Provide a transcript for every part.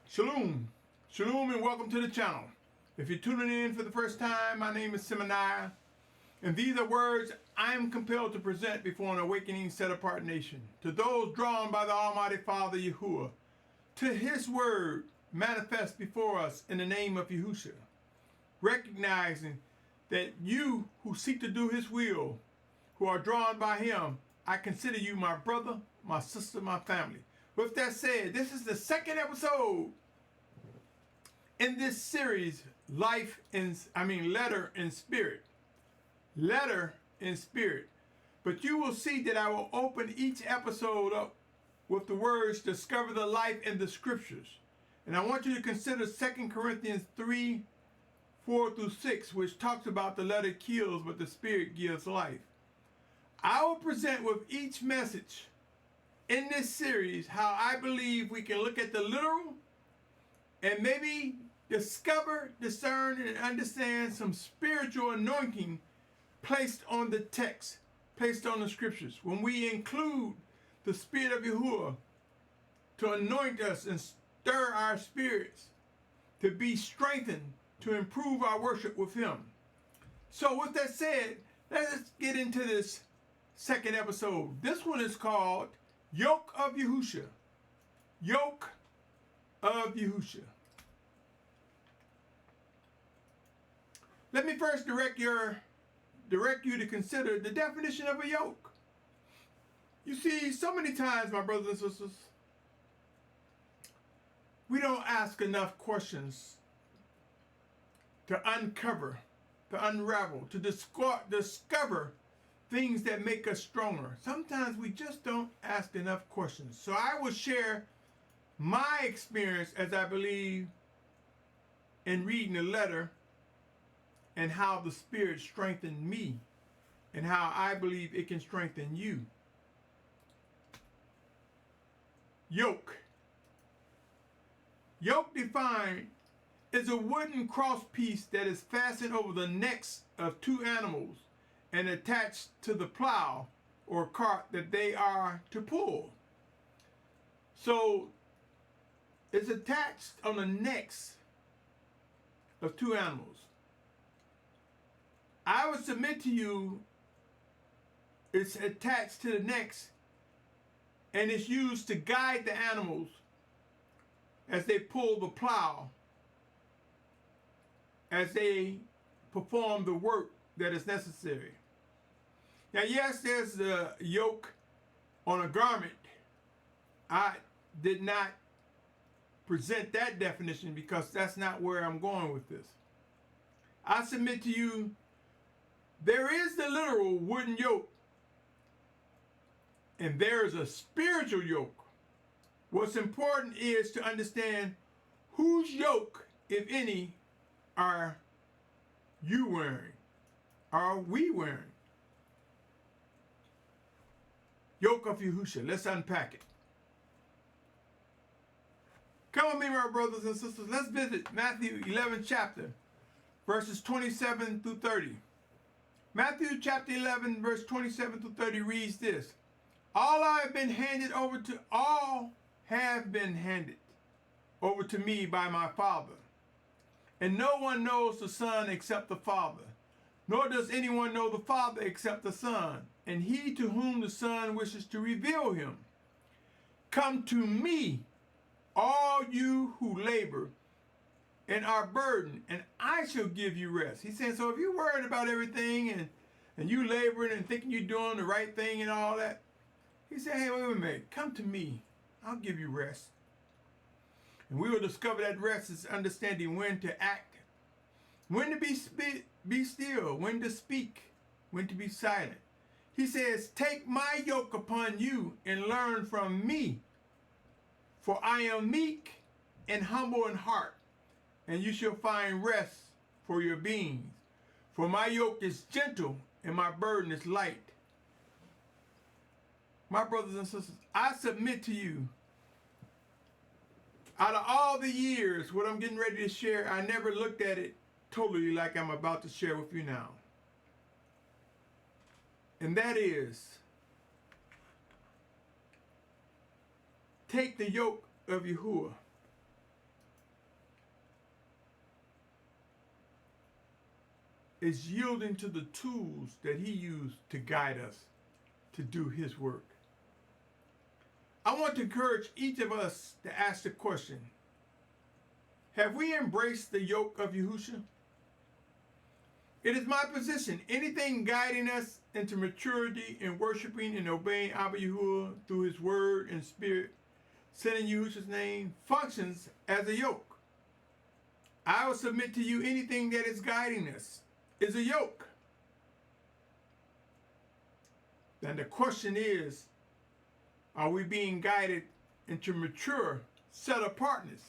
Shalom. Shalom and welcome to the channel. If you're tuning in for the first time, my name is Symmanayah, and these are words I am compelled to present before an awakening set-apart nation. To those drawn by the Almighty Father Yahuah, to His word manifest before us in the name of Yahusha, recognizing that you who seek to do His will, who are drawn by Him, I consider you my brother, my sister, my family. With that said, this is the second episode in this series, Letter in Spirit. Letter in Spirit. But you will see that I will open each episode up with the words, discover the life in the scriptures. And I want you to consider 2 Corinthians 3, 4 through 6, which talks about the letter kills, but the spirit gives life. I will present with each message in this series how I believe we can look at the literal and maybe discover, discern, and understand some spiritual anointing placed on the text, placed on the scriptures. When we include the Spirit of Yahuah to anoint us and stir our spirits to be strengthened, to improve our worship with Him. So with that said, let's get into this second episode. This one is called Yoke of Yahusha. Yoke of Yahusha. Let me first direct you to consider the definition of a yoke. You see, so many times, my brothers and sisters, we don't ask enough questions to uncover, to unravel, to discover things that make us stronger. Sometimes we just don't ask enough questions. So I will share my experience as I believe in reading the letter and how the Spirit strengthened me and how I believe it can strengthen you. Yoke. Yoke defined is a wooden cross piece that is fastened over the necks of two animals and attached to the plow or cart that they are to pull. So it's attached on the necks of two animals. I would submit to you it's attached to the necks and it's used to guide the animals as they pull the plow, as they perform the work that is necessary. Now, yes, there's the yoke on a garment. I did not present that definition because that's not where I'm going with this. I submit to you, there is the literal wooden yoke, and there is a spiritual yoke. What's important is to understand whose yoke, if any, are you wearing? Are we wearing? Yoke of Yahusha. Let's unpack it. Come with me, my brothers and sisters. Let's visit Matthew 11 chapter, verses 27 through 30. Matthew chapter 11, verse 27 through 30 reads this. All have been handed over to me by my Father. And no one knows the Son except the Father, nor does anyone know the Father except the Son, and he to whom the Son wishes to reveal him. Come to me, all you who labor and are burdened, and I shall give you rest. He's saying, so if you're worried about everything and you laboring and thinking you're doing the right thing and all that, he said, hey, wait a minute, come to me. I'll give you rest. And we will discover that rest is understanding when to act, when to be still, when to speak, when to be silent. He says, take my yoke upon you and learn from me, for I am meek and humble in heart, and you shall find rest for your beings. For my yoke is gentle and my burden is light. My brothers and sisters, I submit to you, out of all the years, what I'm getting ready to share, I never looked at it totally like I'm about to share with you now. And that is, take the yoke of Yahuah is yielding to the tools that he used to guide us to do his work. I want to encourage each of us to ask the question, have we embraced the yoke of Yahusha? It is my position, anything guiding us into maturity in worshiping and obeying Abba Yahuah through his word and spirit, sent in Yahusha's name, functions as a yoke. I will submit to you anything that is guiding us is a yoke. Then the question is, are we being guided into mature set-apartness?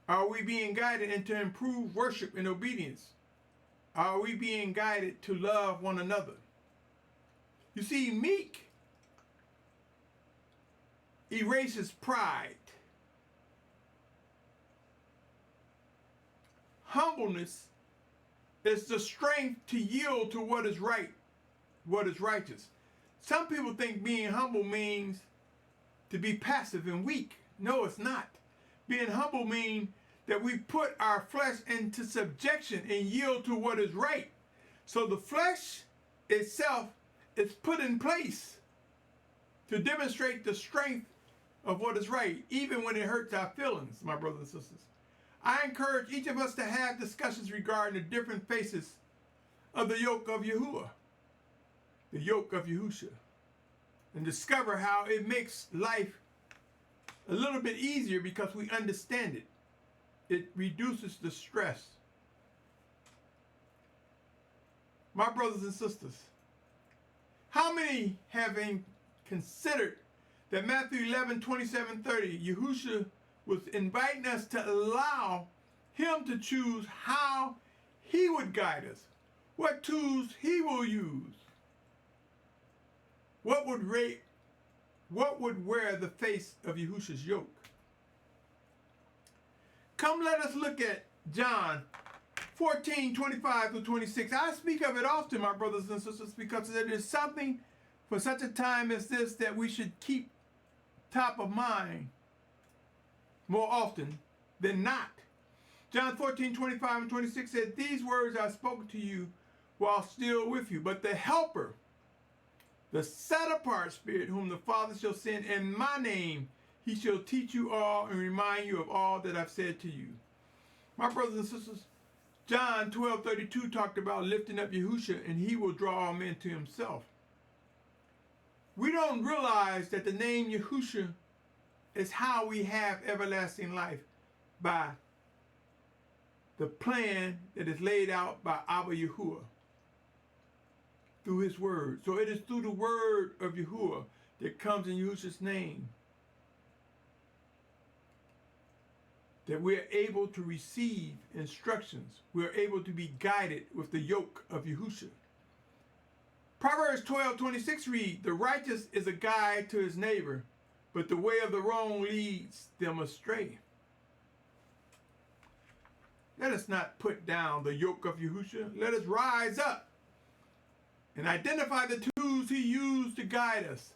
Are we being guided into improved worship and obedience? Are we being guided to love one another? You see, meek erases pride. Humbleness is the strength to yield to what is right, what is righteous. Some people think being humble means to be passive and weak. No, it's not. Being humble means that we put our flesh into subjection and yield to what is right. So the flesh itself is put in place to demonstrate the strength of what is right, even when it hurts our feelings, my brothers and sisters. I encourage each of us to have discussions regarding the different faces of the yoke of Yahuah, the yoke of Yahusha, and discover how it makes life a little bit easier because we understand it. It reduces the stress. My brothers and sisters, how many have considered that Matthew 11:27-30, Yahusha was inviting us to allow him to choose how he would guide us, what tools he will use, what would wear the face of Yahusha's yoke. Come, let us look at John 14:25-26. I speak of it often, my brothers and sisters, because it is something for such a time as this that we should keep top of mind more often than not. John 14:25-26 said, "These words I spoke to you while still with you, but the Helper, the set-apart Spirit, whom the Father shall send in my name, he shall teach you all and remind you of all that I've said to you." My brothers and sisters, John 12:32 talked about lifting up Yahusha and he will draw all men to himself. We don't realize that the name Yahusha is how we have everlasting life, by the plan that is laid out by Abba Yahuah through his word. So it is through the word of Yahuah that comes in Yahusha's name that we're able to receive instructions. We're able to be guided with the yoke of Yahusha. Proverbs 12:26 read, "The righteous is a guide to his neighbor, but the way of the wrong leads them astray." Let us not put down the yoke of Yahusha. Let us rise up and identify the tools he used to guide us.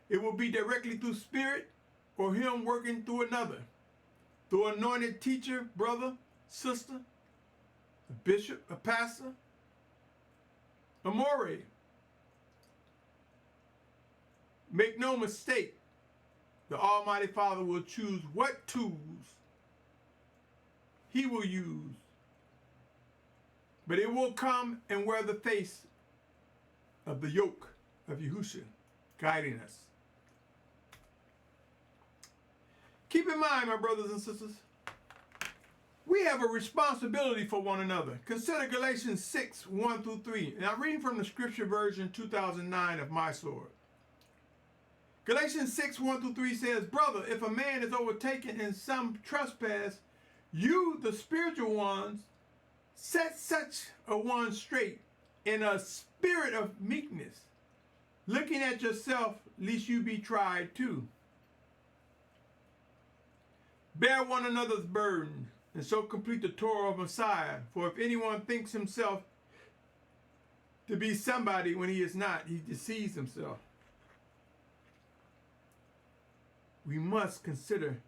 It will be directly through spirit or him working through another, through an anointed teacher, brother, sister, a bishop, a pastor, a morey. Make no mistake, the Almighty Father will choose what tools he will use, but it will come and wear the face of the yoke of Yahusha, guiding us. Keep in mind, my brothers and sisters, we have a responsibility for one another. Consider Galatians 6:1-3. And I'm reading from the scripture version 2009 of my sword. Galatians 6:1-3 says, "Brother, if a man is overtaken in some trespass, you, the spiritual ones, set such a one straight in a spirit of meekness, looking at yourself, lest you be tried too. Bear one another's burden, and so complete the Torah of Messiah. For if anyone thinks himself to be somebody when he is not, he deceives himself." We must consider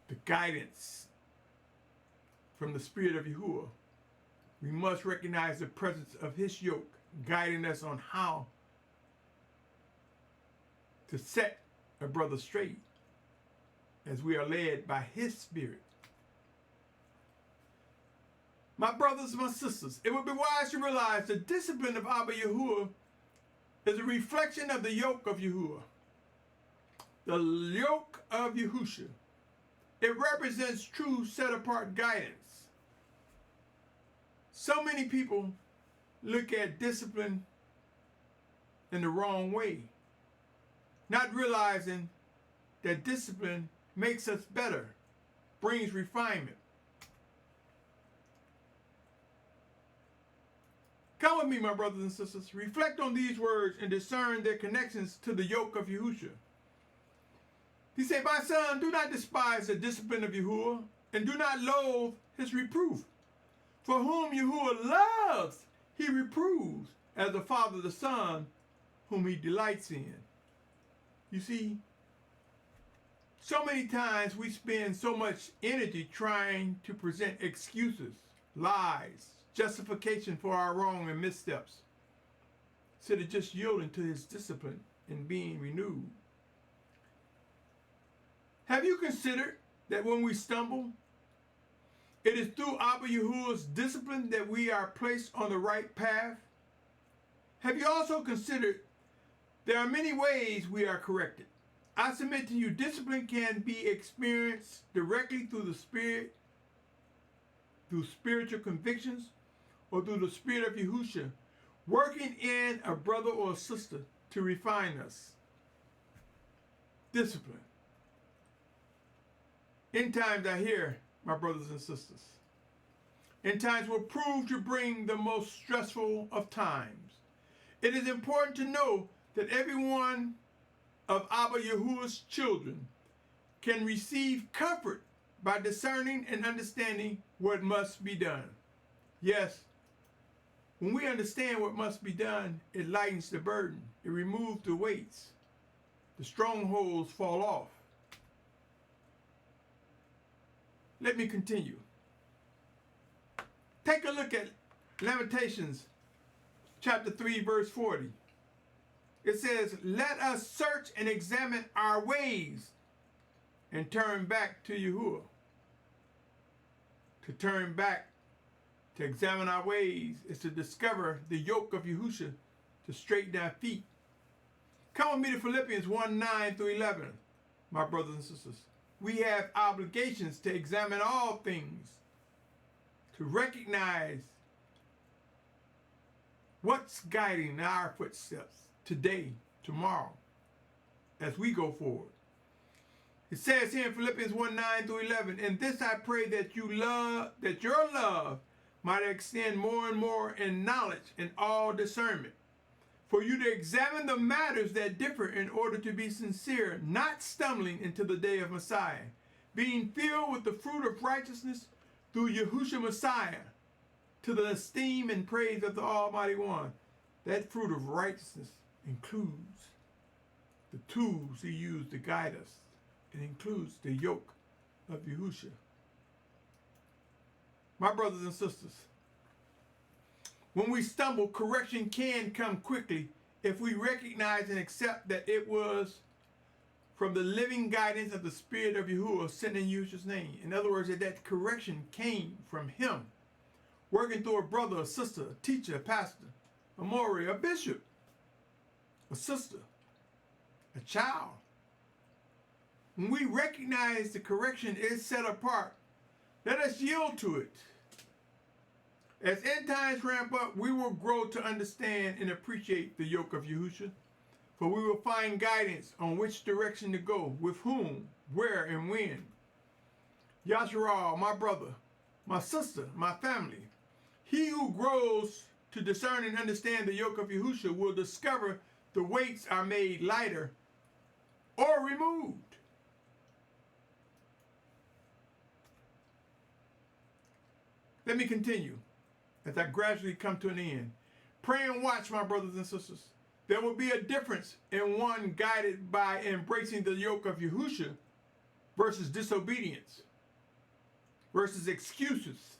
the guidance from the Spirit of Yahuah we must recognize the presence of his yoke, guiding us on how to set a brother straight as we are led by his spirit. My brothers and my sisters, it would be wise to realize the discipline of Abba Yahuah is a reflection of the yoke of Yahuah. The yoke of Yahusha. It represents true set-apart guidance. So many people look at discipline in the wrong way, not realizing that discipline makes us better, brings refinement. Come with me, my brothers and sisters. Reflect on these words and discern their connections to the yoke of Yahusha. He said, my son, do not despise the discipline of Yahuah, and do not loathe his reproof. For whom Yahuah loves, he reproves, as the father the son, whom he delights in. You see, so many times we spend so much energy trying to present excuses, lies, justification for our wrong and missteps, instead of just yielding to his discipline and being renewed. Have you considered that when we stumble, it is through Abba Yahuah's discipline that we are placed on the right path? Have you also considered there are many ways we are corrected? I submit to you, discipline can be experienced directly through the Spirit, through spiritual convictions, or through the Spirit of Yahusha, working in a brother or a sister to refine us. Discipline. End times are here, my brothers and sisters. End times will prove to bring the most stressful of times. It is important to know that every one of Abba Yahuah's children can receive comfort by discerning and understanding what must be done. Yes, when we understand what must be done, it lightens the burden. It removes the weights. The strongholds fall off. Let me continue. Take a look at Lamentations chapter 3, verse 40. It says, let us search and examine our ways and turn back to Yahuah. To turn back, to examine our ways, is to discover the yoke of Yahusha, to straighten our feet. Come with me to Philippians 1, 9 through 11, my brothers and sisters. We have obligations to examine all things, to recognize what's guiding our footsteps today, tomorrow, as we go forward. It says here in Philippians 1, 9 through 11, and this I pray that your love might extend more and more in knowledge and all discernment, for you to examine the matters that differ in order to be sincere, not stumbling into the day of Messiah, being filled with the fruit of righteousness through Yahushua Messiah, to the esteem and praise of the Almighty One. That fruit of righteousness includes the tools he used to guide us. It includes the yoke of Yahusha. My brothers and sisters, when we stumble, correction can come quickly if we recognize and accept that it was from the living guidance of the Spirit of Yahuah sent in Yahushua's name. In other words, that correction came from him, working through a brother, a sister, a teacher, a pastor, a mori, a bishop, a sister, a child. When we recognize the correction is set apart, let us yield to it. As end times ramp up, we will grow to understand and appreciate the yoke of Yahusha, for we will find guidance on which direction to go, with whom, where, and when. Yasharal, my brother, my sister, my family, he who grows to discern and understand the yoke of Yahusha will discover the weights are made lighter or removed. Let me continue as I gradually come to an end. Pray and watch, my brothers and sisters. There will be a difference in one guided by embracing the yoke of Yahusha versus disobedience, versus excuses.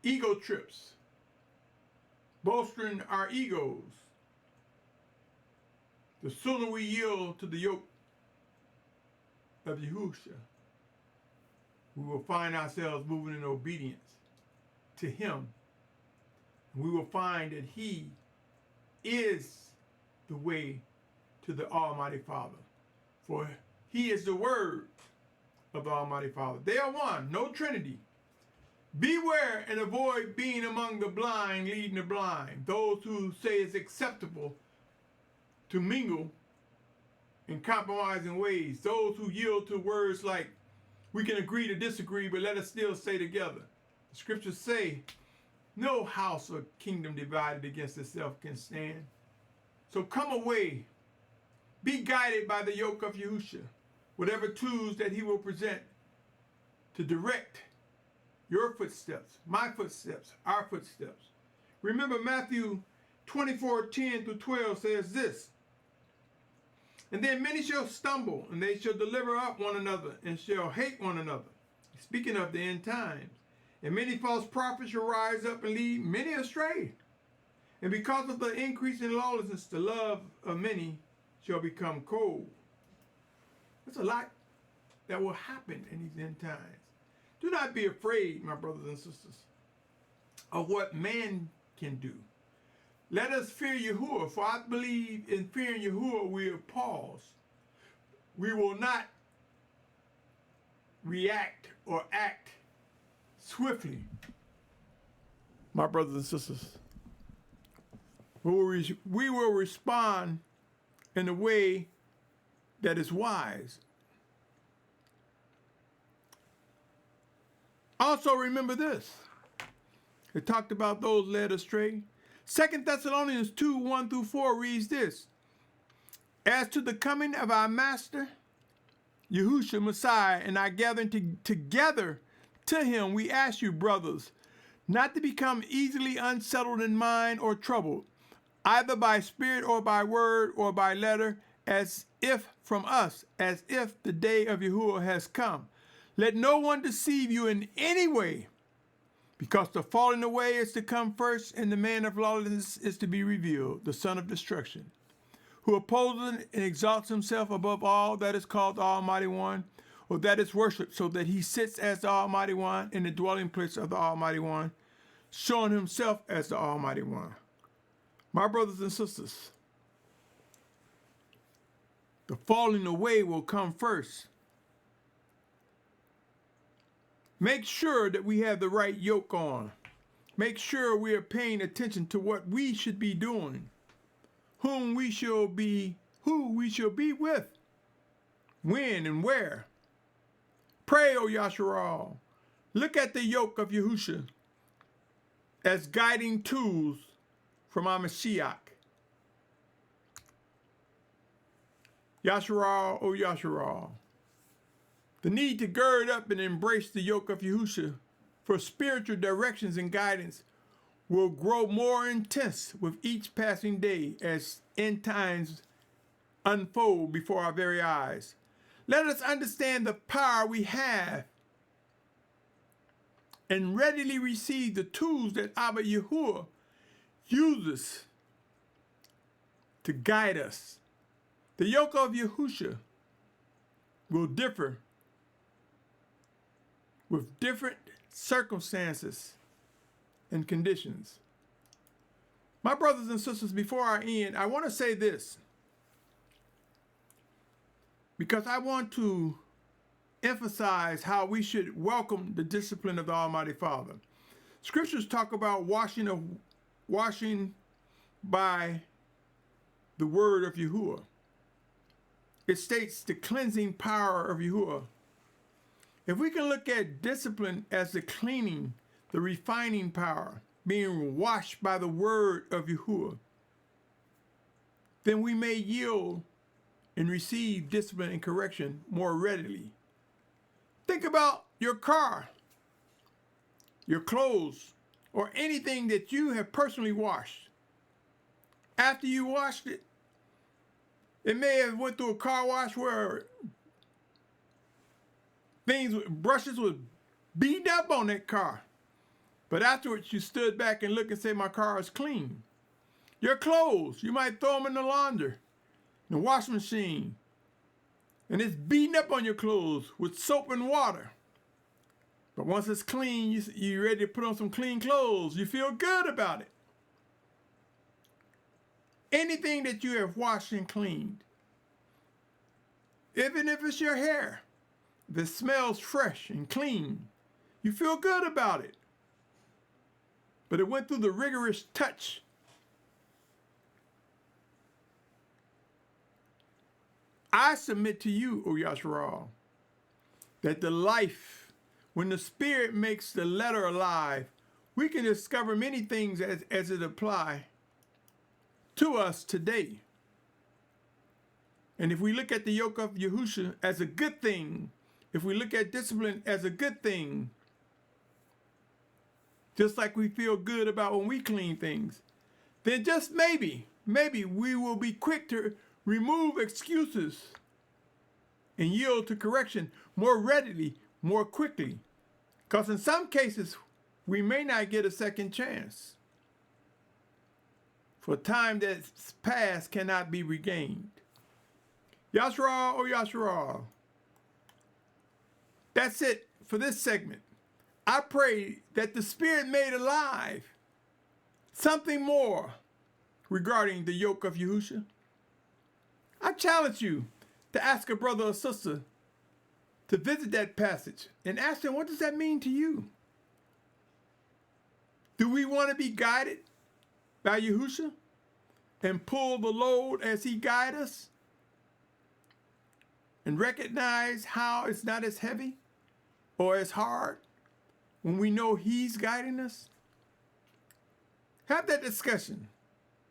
ego trips, bolstering our egos, the sooner we yield to the yoke of Yahusha, we will find ourselves moving in obedience to him. We will find that he is the way to the Almighty Father. For he is the word of the Almighty Father. They are one, no Trinity. Beware and avoid being among the blind leading the blind, those who say it's acceptable to mingle in compromising ways, those who yield to words like, we can agree to disagree, but let us still stay together. The scriptures say, no house or kingdom divided against itself can stand. So come away. Be guided by the yoke of Yahusha, whatever tools that he will present to direct your footsteps, my footsteps, our footsteps. Remember Matthew 24:10-12 says this, and then many shall stumble, and they shall deliver up one another, and shall hate one another. Speaking of the end times. And many false prophets shall rise up and lead many astray. And because of the increase in lawlessness, the love of many shall become cold. There's a lot that will happen in these end times. Do not be afraid, my brothers and sisters, of what man can do. Let us fear Yahuah, for I believe in fearing Yahuah we will pause. We will not react or act swiftly, my brothers and sisters. We will respond in a way that is wise. Also remember this. It talked about those led astray. 2 Thessalonians 2:1-4 reads this. As to the coming of our Master, Yahushua Messiah, and our gathering together to him, we ask you, brothers, not to become easily unsettled in mind or troubled, either by spirit or by word or by letter, as if from us, as if the day of Yahuwah has come. Let no one deceive you in any way, because the falling away is to come first, and the man of lawlessness is to be revealed, the son of destruction, who opposes and exalts himself above all that is called the Almighty One, or that is worshipped, so that he sits as the Almighty One in the dwelling place of the Almighty One, showing himself as the Almighty One. My brothers and sisters, the falling away will come first. Make sure that we have the right yoke on. Make sure we are paying attention to what we should be doing, who we shall be with, when and where. Pray, O Yahusha. Look at the yoke of Yahusha as guiding tools from our Mashiach. Yahusha, O Yahusha. The need to gird up and embrace the yoke of Yahusha for spiritual directions and guidance will grow more intense with each passing day as end times unfold before our very eyes. Let us understand the power we have and readily receive the tools that Abba Yahuwah uses to guide us. The yoke of Yahusha will differ with different circumstances and conditions. My brothers and sisters, before I end, I want to say this, because I want to emphasize how we should welcome the discipline of the Almighty Father. Scriptures talk about washing by the word of Yahuwah. It states the cleansing power of Yahuwah. If we can look at discipline as the cleaning, the refining power, being washed by the word of Yahuwah, then we may yield and receive discipline and correction more readily. Think about your car, your clothes, or anything that you have personally washed. After you washed it, it may have went through a car wash where brushes was beat up on that car. But afterwards, you stood back and looked and said, my car is clean. Your clothes, you might throw them in the laundry, in the washing machine, and it's beating up on your clothes with soap and water. But once it's clean, you're ready to put on some clean clothes. You feel good about it. Anything that you have washed and cleaned, even if it's your hair, if it smells fresh and clean, you feel good about it. But it went through the rigorous touch. I submit to you, O Yahusha, that the life, when the Spirit makes the letter alive, we can discover many things as it apply to us today. And if we look at the yoke of Yahusha as a good thing, if we look at discipline as a good thing, just like we feel good about when we clean things, then just maybe we will be quick to remove excuses and yield to correction more readily, more quickly. Because in some cases, we may not get a second chance. For time that's past cannot be regained. Yahusha, oh Yahusha. That's it for this segment. I pray that the Spirit made alive something more regarding the yoke of Yahusha. I challenge you to ask a brother or sister to visit that passage and ask them, what does that mean to you? Do we want to be guided by Yahusha and pull the load as he guides us and recognize how it's not as heavy or as hard when we know he's guiding us? Have that discussion.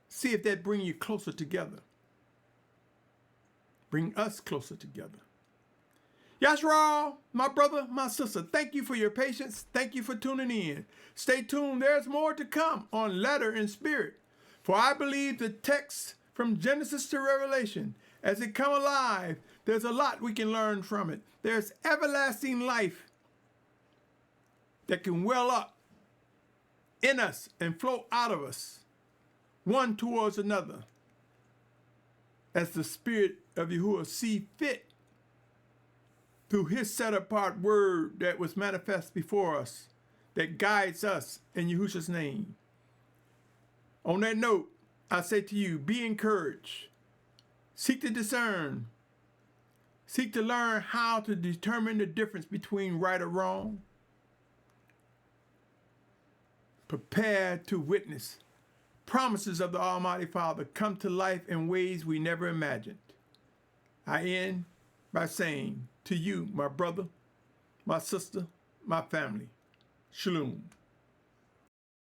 See if that brings you closer together. Bring us closer together. Yahusha, my brother, my sister, thank you for your patience. Thank you for tuning in. Stay tuned. There's more to come on Letter and Spirit. For I believe the text from Genesis to Revelation, as it come alive, there's a lot we can learn from it. There's everlasting life that can well up in us and flow out of us, one towards another, as the Spirit of Yahuah see fit through his set-apart word that was manifest before us, that guides us in Yahusha's name. On that note, I say to you, be encouraged. Seek to discern. Seek to learn how to determine the difference between right or wrong. Prepare to witness promises of the Almighty Father come to life in ways we never imagined. I end by saying to you, my brother, my sister, my family, Shalum.